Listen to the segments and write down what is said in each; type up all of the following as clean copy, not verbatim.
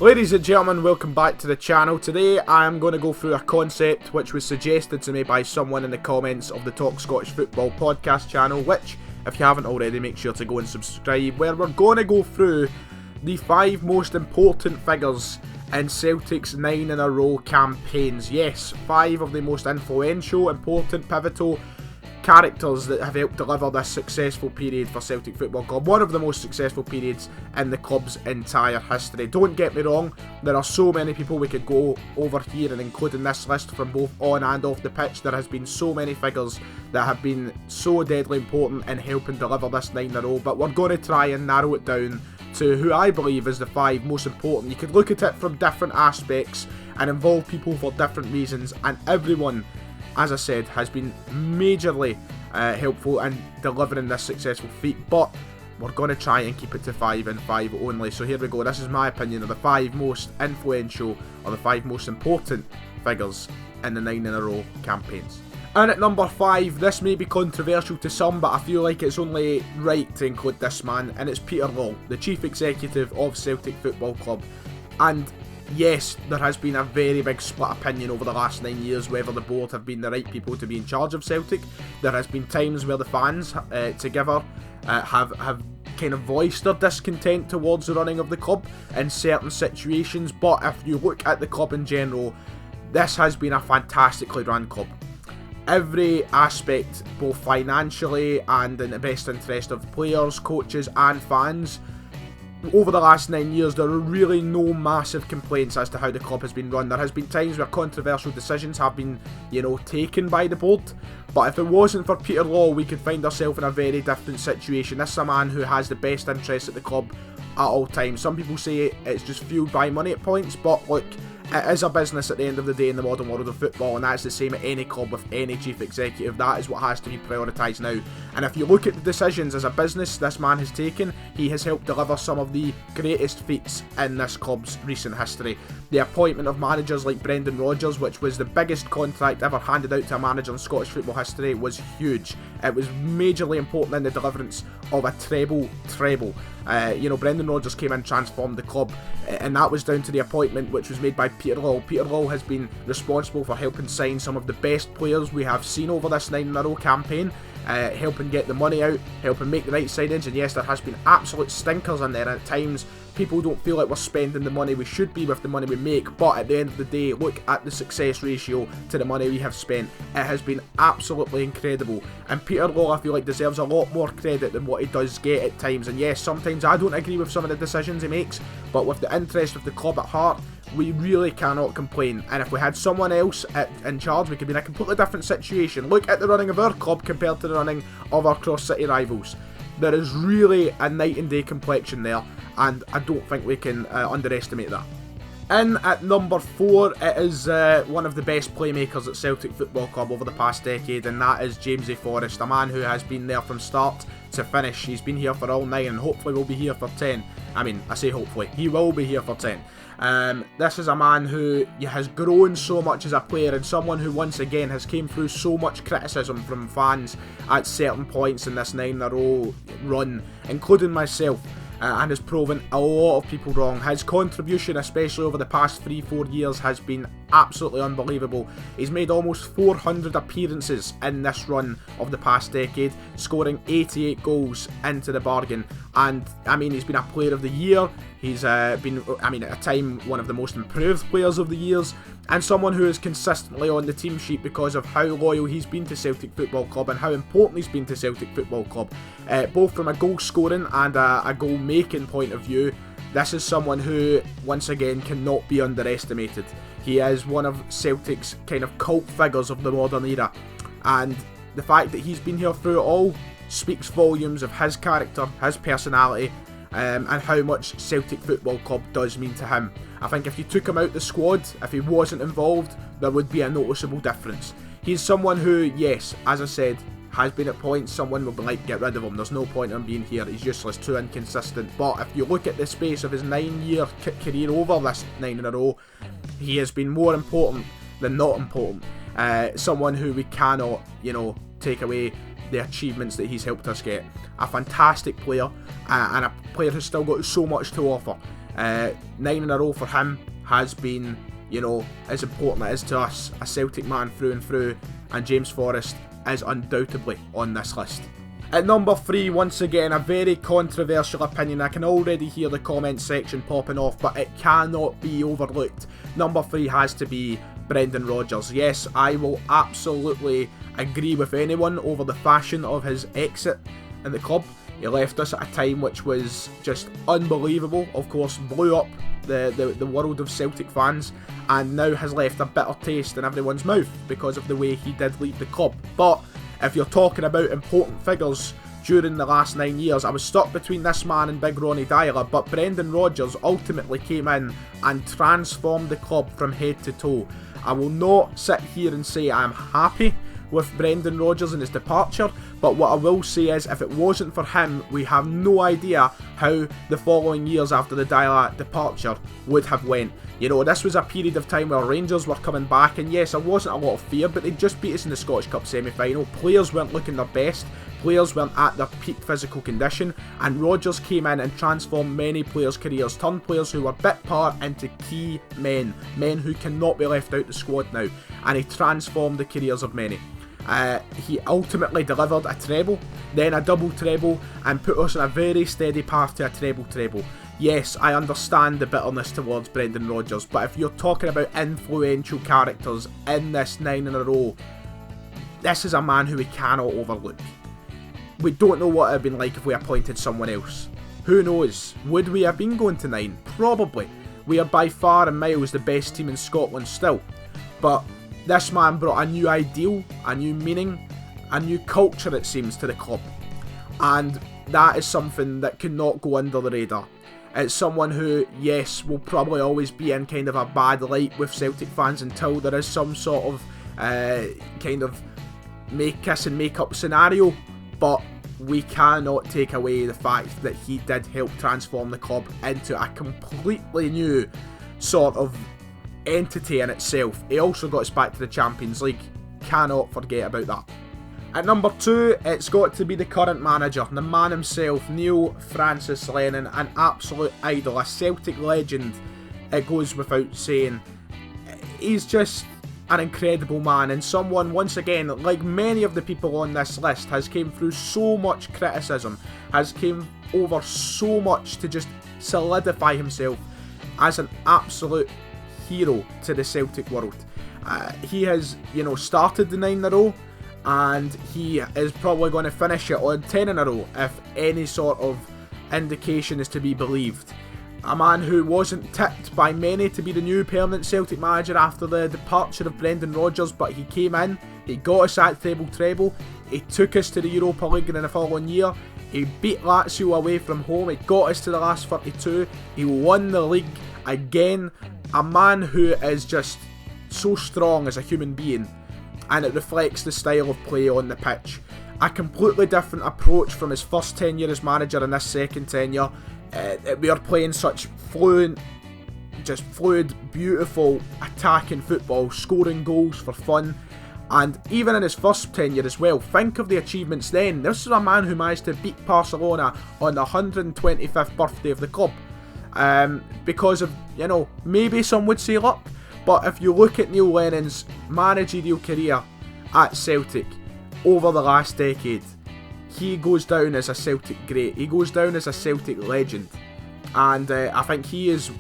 Ladies and gentlemen, welcome back to the channel. Today I am going to go through a concept which was suggested to me by someone in the comments of the Talk Scottish Football podcast channel, which, if you haven't already, make sure to go and subscribe, where we're going to go through the 5 most important figures in Celtic's 9 in a row campaigns. Yes, 5 of the most influential, important, pivotal characters that have helped deliver this successful period for Celtic Football Club. One of the most successful periods in the club's entire history. Don't get me wrong, there are so many people we could go over here and include in this list from both on and off the pitch. There has been so many figures that have been so deadly important in helping deliver this 9 in a row, but we're going to try and narrow it down to who I believe is the 5 most important. You could look at it from different aspects and involve people for different reasons, and everyone, as I said, has been majorly helpful in delivering this successful feat, but we're going to try and keep it to 5 and 5 only. So here we go. This is my opinion of the 5 most influential or the 5 most important figures in the 9 in a row campaigns. And at number 5, this may be controversial to some, but I feel like it's only right to include this man, and it's Peter Lawwell, the Chief Executive of Celtic Football Club. And yes, there has been a very big split opinion over the last 9 years whether the board have been the right people to be in charge of Celtic. There has been times where the fans together have kind of voiced their discontent towards the running of the club in certain situations, but if you look at the club in general, this has been a fantastically run club. Every aspect, both financially and in the best interest of players, coaches and fans, over the last 9 years, there are really no massive complaints as to how the club has been run. There has been times where controversial decisions have been, taken by the board, but if it wasn't for Peter Lawwell, we could find ourselves in a very different situation. This is a man who has the best interests at the club at all times. Some people say it's just fueled by money at points, but look, it is a business at the end of the day in the modern world of football, and that's the same at any club with any chief executive. That is what has to be prioritised now. And if you look at the decisions as a business this man has taken, he has helped deliver some of the greatest feats in this club's recent history. The appointment of managers like Brendan Rodgers, which was the biggest contract ever handed out to a manager in Scottish football history, was huge. It was majorly important in the deliverance of a treble. Brendan Rodgers came in and transformed the club, and that was down to the appointment which was made by Peter Lawwell. Peter Lawwell has been responsible for helping sign some of the best players we have seen over this 9 in a row campaign, helping get the money out, helping make the right signings, and yes, there has been absolute stinkers in there, and at times people don't feel like we're spending the money we should be with the money we make, but at the end of the day, look at the success ratio to the money we have spent. It has been absolutely incredible, and Peter Lawwell, I feel like, deserves a lot more credit than what he does get at times. And yes, sometimes I don't agree with some of the decisions he makes, but with the interest of the club at heart, we really cannot complain. And if we had someone else in charge, we could be in a completely different situation. Look at the running of our club compared to the running of our cross-city rivals. There is really a night and day complexion there, and I don't think we can underestimate that. In at number 4, it is one of the best playmakers at Celtic Football Club over the past decade, and that is FORREST, a man who has been there from start to finish. He's been here for all 9 and hopefully will be here for 10. I say hopefully, he will be here for 10. This is a man who has grown so much as a player, and someone who once again has came through so much criticism from fans at certain points in this 9 in a row run, including myself. And has proven a lot of people wrong. His contribution, especially over the past 3-4 years, has been absolutely unbelievable. He's made almost 400 appearances in this run of the past decade, scoring 88 goals into the bargain. And he's been a player of the year. He's been, at a time, one of the most improved players of the years, and someone who is consistently on the team sheet because of how loyal he's been to Celtic Football Club and how important he's been to Celtic Football Club, both from a goal scoring and a goal making point of view. This is someone who, once again, cannot be underestimated. He is one of Celtic's kind of cult figures of the modern era, and the fact that he's been here through it all speaks volumes of his character, his personality, and how much Celtic Football Club does mean to him. I think if you took him out the squad, if he wasn't involved, there would be a noticeable difference. He's someone who, yes, as I said, has been at points someone will be like, get rid of him, there's no point in him being here, he's useless, too inconsistent. But if you look at the space of his 9-year career over this 9 in a row, he has been more important than not important. Someone who we cannot, take away the achievements that he's helped us get. A fantastic player, and a player who's still got so much to offer. 9 in a row for him has been, you know, as important as it is to us, a Celtic man through and through, and James Forrest is undoubtedly on this list. At number 3, once again, a very controversial opinion. I can already hear the comment section popping off, but it cannot be overlooked. Number 3 has to be Brendan Rodgers. Yes, I will absolutely agree with anyone over the fashion of his exit in the club. He left us at a time which was just unbelievable, of course blew up the world of Celtic fans, and now has left a bitter taste in everyone's mouth because of the way he did leave the club. But if you're talking about important figures during the last 9 years, I was stuck between this man and Big Ronnie Dyler, but Brendan Rodgers ultimately came in and transformed the club from head to toe. I will not sit here and say I'm happy with Brendan Rodgers and his departure, but what I will say is, if it wasn't for him, we have no idea how the following years after the Dyler departure would have went. You know, this was a period of time where Rangers were coming back, and yes, there wasn't a lot of fear, but they just beat us in the Scottish Cup semi-final. Players weren't looking their best, players weren't at their peak physical condition, and Rodgers came in and transformed many players' careers, turned players who were bit part into key men who cannot be left out the squad now, and he transformed the careers of many. He ultimately delivered a treble, then a double treble, and put us on a very steady path to a treble. Yes, I understand the bitterness towards Brendan Rodgers, but if you're talking about influential characters in this 9 in a row, this is a man who we cannot overlook. We don't know what it would have been like if we appointed someone else. Who knows? Would we have been going to 9? Probably. We are by far and miles the best team in Scotland still. But this man brought a new ideal, a new meaning, a new culture, it seems, to the club. And that is something that cannot go under the radar. It's someone who, yes, will probably always be in kind of a bad light with Celtic fans until there is some sort of kind of kiss and make up scenario, but we cannot take away the fact that he did help transform the club into a completely new sort of entity in itself. He also got us back to the Champions League. Cannot forget about that. At number 2, it's got to be the current manager, the man himself, Neil Francis Lennon, an absolute idol, a Celtic legend, it goes without saying. He's just an incredible man, and someone, once again, like many of the people on this list, has came through so much criticism, has came over so much to just solidify himself as an absolute hero to the Celtic world. He has, you know, started the 9 in a row, and he is probably going to finish it on 10 in a row if any sort of indication is to be believed. A man who wasn't tipped by many to be the new permanent Celtic manager after the departure of Brendan Rodgers, but he came in, he got us that treble, he took us to the Europa League in the following year, he beat Lazio away from home, he got us to the last 32, he won the league again. A man who is just so strong as a human being, and it reflects the style of play on the pitch. A completely different approach from his first tenure as manager and this second tenure. We are playing such fluid, beautiful attacking football, scoring goals for fun. And even in his first tenure as well, think of the achievements then. This is a man who managed to beat Barcelona on the 125th birthday of the club. Because of, you know, maybe some would say luck, but if you look at Neil Lennon's managerial career at Celtic over the last decade, he goes down as a Celtic great, he goes down as a Celtic legend, and I think he is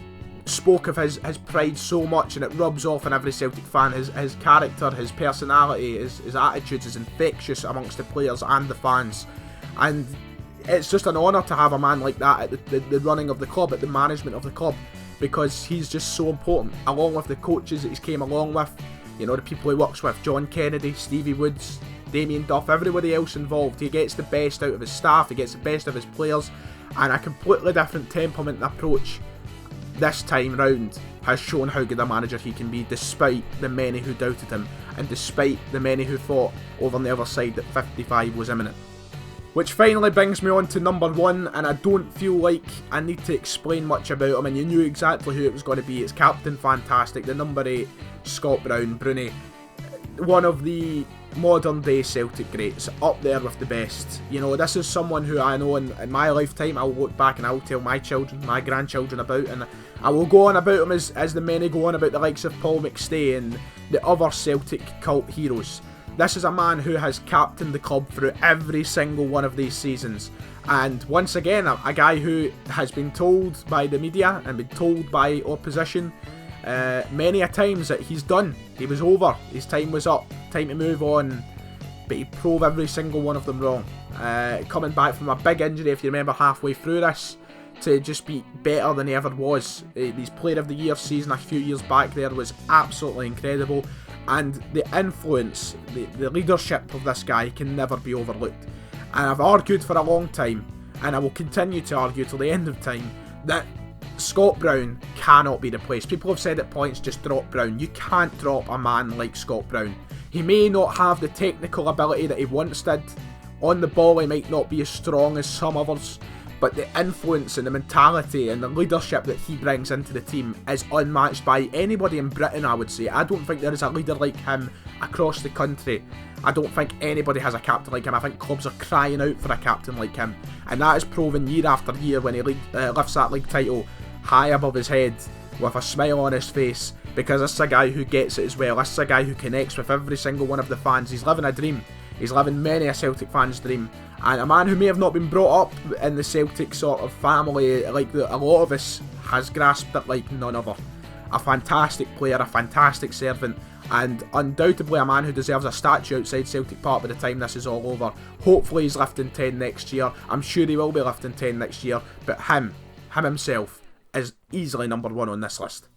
spoke of his pride so much, and it rubs off on every Celtic fan. His character, his personality, his attitudes is infectious amongst the players and the fans, and it's just an honour to have a man like that at the running of the club, at the management of the club, because he's just so important, along with the coaches that he's came along with, you know, the people he works with, John Kennedy, Stevie Woods, Damien Duff, everybody else involved. He gets the best out of his staff, he gets the best of his players, and a completely different temperament and approach this time round has shown how good a manager he can be, despite the many who doubted him, and despite the many who thought over on the other side that 55 was imminent. Which finally brings me on to number 1, and I don't feel like I need to explain much about him, and you knew exactly who it was going to be. It's Captain Fantastic, the number 8, Scott Brown, Bruni. one of the modern day Celtic greats, up there with the best. You know, this is someone who I know in my lifetime I'll look back and I'll tell my children, my grandchildren about, and I will go on about him as the many go on about the likes of Paul McStay and the other Celtic cult heroes. This is a man who has captained the club through every single one of these seasons, and once again a guy who has been told by the media and been told by opposition many a times that he's done, he was over, his time was up, time to move on, but he proved every single one of them wrong. Coming back from a big injury, if you remember, halfway through this, to just be better than he ever was. His Player of the Year season a few years back there was absolutely incredible, and the influence, the leadership of this guy can never be overlooked. And I've argued for a long time, and I will continue to argue till the end of time, that Scott Brown cannot be replaced. People have said at points, just drop Brown. You can't drop a man like Scott Brown. He may not have the technical ability that he once did. On the ball he might not be as strong as some others, but the influence and the mentality and the leadership that he brings into the team is unmatched by anybody in Britain, I would say. I don't think there is a leader like him across the country. I don't think anybody has a captain like him. I think clubs are crying out for a captain like him, and that is proven year after year when he lifts that league title high above his head with a smile on his face, because this is a guy who gets it as well. This is a guy who connects with every single one of the fans. He's living a dream. He's living many a Celtic fan's dream, and a man who may have not been brought up in the Celtic sort of family like a lot of us has grasped it like none other. A fantastic player, a fantastic servant, and undoubtedly a man who deserves a statue outside Celtic Park by the time this is all over. Hopefully he's lifting 10 next year. I'm sure he will be lifting 10 next year, but him himself is easily number one on this list.